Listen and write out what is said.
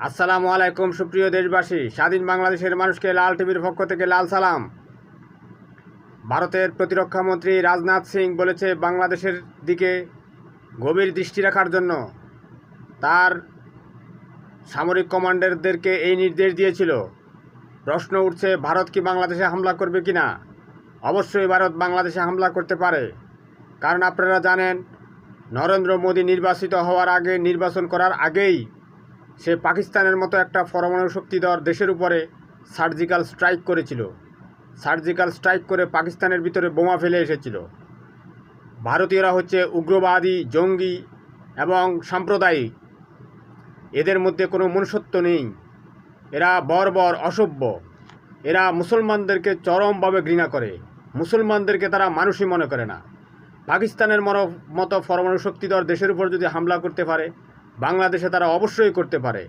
আসসালামু আলাইকুম সুপ্রিয় দেশবাসী। স্বাধীন বাংলাদেশের মানুষকে লাল টিভির পক্ষ থেকে লাল সালাম। ভারতের প্রতিরক্ষা মন্ত্রী রাজনাথ সিং বলেছে বাংলাদেশের দিকে গভীর দৃষ্টি রাখার জন্য। তার সামরিক কমান্ডারদেরকে এই নির্দেশ দিয়েছিল। প্রশ্ন উঠছে, ভারত কি বাংলাদেশে হামলা করবে কি না? অবশ্যই ভারত বাংলাদেশে হামলা করতে পারে, কারণ আপনারা জানেন নরেন্দ্র মোদী নির্বাচন করার আগেই সে পাকিস্তানের মতো একটা পরমাণু শক্তিধর দেশের উপরে সার্জিক্যাল স্ট্রাইক করেছিল। সার্জিক্যাল স্ট্রাইক করে পাকিস্তানের ভিতরে বোমা ফেলে এসেছিল। ভারতীয়রা হচ্ছে উগ্রবাদী, জঙ্গি এবং সাম্প্রদায়িক। এদের মধ্যে কোনো মনুষ্যত্ব নেই। এরা বর্বর, অসভ্য। এরা মুসলমানদেরকে চরমভাবে ঘৃণা করে। মুসলমানদেরকে তারা মানুষই মনে করে না। পাকিস্তানের মতো পরমাণু শক্তিধর দেশের উপর যদি হামলা করতে পারে, বাংলাদেশে তারা অবশ্যই করতে পারে।